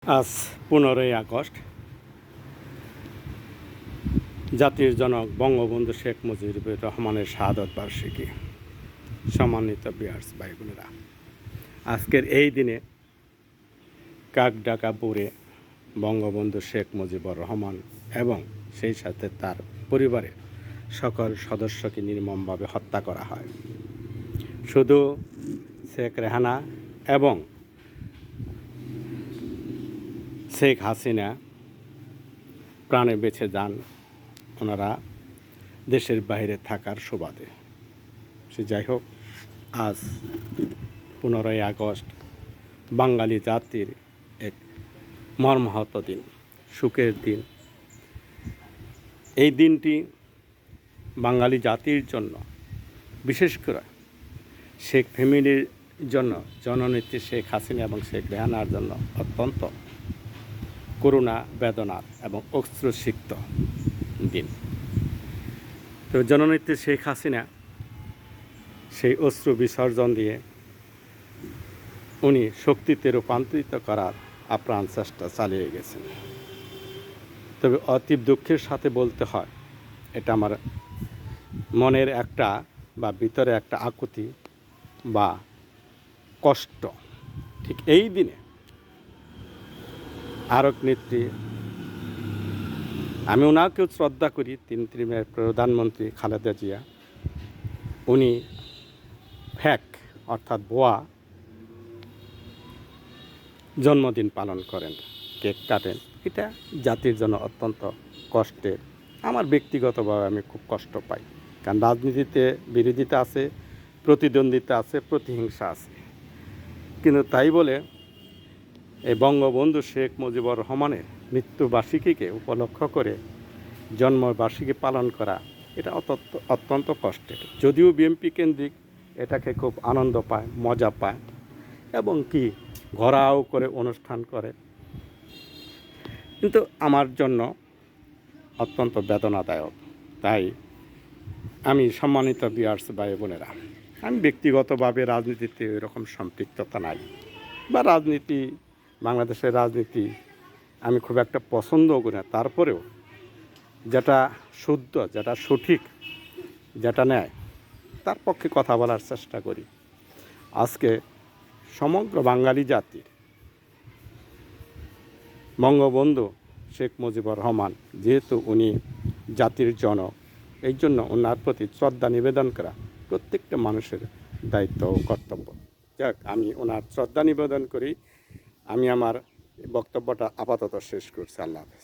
আজ 15ই আগস্ট জাতির জনক বঙ্গবন্ধু শেখ মুজিবুর রহমানের শাহাদত বার্ষিকী। সম্মানিত ভিউয়ার্স ভাই বোনেরা, আজকের এই দিনে কাকডাকাপুরে বঙ্গবন্ধু শেখ মুজিবুর রহমান এবং সেই সাথে তার পরিবারের সকল সদস্যকে নির্মমভাবে হত্যা করা হয়। শুধু শেখ রেহানা এবং শেখ হাসিনা প্রাণে বেঁচে যান ওনারা দেশের বাইরে থাকার সুবাদে। সে যাই হোক, আজ 15ই আগস্ট বাঙালি জাতির এক মর্মাহত দিন, সুখের দিন। এই দিনটি বাঙালি জাতির জন্য, বিশেষ করে শেখ ফ্যামিলির জন্য, জননেত্রী শেখ হাসিনা এবং শেখ রেহানার জন্য অত্যন্ত করুণা, বেদনার এবং অশ্রুসিক্ত দিন। তো জননেত্রী শেখ হাসিনা সেই অশ্রু বিসর্জন দিয়ে উনি শক্তিতে রূপান্তরিত করার আপ্রাণ চেষ্টা চালিয়ে গেছেন। তবে অতীব দুঃখের সাথে বলতে হয়, এটা আমার মনের একটা বা ভিতরে একটা আকুতি বা কষ্ট। ঠিক এই দিনে আরক নেত্রী, আমি ওনাকেও শ্রদ্ধা করি, তিনি প্রধানমন্ত্রী খালেদা জিয়া, উনি ফ্যাক অর্থাৎ ভুয়া জন্মদিন পালন করেন, কেক কাটেন। এটা জাতির জন্য অত্যন্ত কষ্টের। আমার ব্যক্তিগতভাবে আমি খুব কষ্ট পাই, কারণ রাজনীতিতে বিরোধিতা আছে, প্রতিদ্বন্দ্বিতা আছে, প্রতিহিংসা আছে। কিন্তু তাই বলে এই বঙ্গবন্ধু শেখ মুজিবুর রহমানের মৃত্যুবার্ষিকীকে উপলক্ষ করে জন্মবার্ষিকী পালন করা, এটা অত্যন্ত কষ্টের। যদিও বিএনপি কেন্দ্রিক এটাকে খুব আনন্দ পায়, মজা পায় এবং কি ঘোরাও করে অনুষ্ঠান করে, কিন্তু আমার জন্য অত্যন্ত বেদনাদায়ক। তাই আমি, সম্মানিত ভিউয়ার্স ভাই বোনেরা, আমি ব্যক্তিগতভাবে রাজনীতিতে এরকম সম্পৃক্ততা নাই, বা রাজনীতি, বাংলাদেশের রাজনীতি আমি খুব একটা পছন্দও করি না। তারপরেও যেটা শুদ্ধ, যেটা সঠিক, যেটা ন্যায়, তার পক্ষে কথা বলার চেষ্টা করি। আজকে সমগ্র বাঙালি জাতির বঙ্গবন্ধু শেখ মুজিবুর রহমান, যেহেতু উনি জাতির জনক, এই জন্য ওনার প্রতি শ্রদ্ধা নিবেদন করা প্রত্যেকটা মানুষের দায়িত্ব ও কর্তব্য। যাক, আমি ওনার শ্রদ্ধা নিবেদন করি। আমি আমার বক্তব্যটা আপাতত শেষ করছি। আল্লাহ হাফেজ।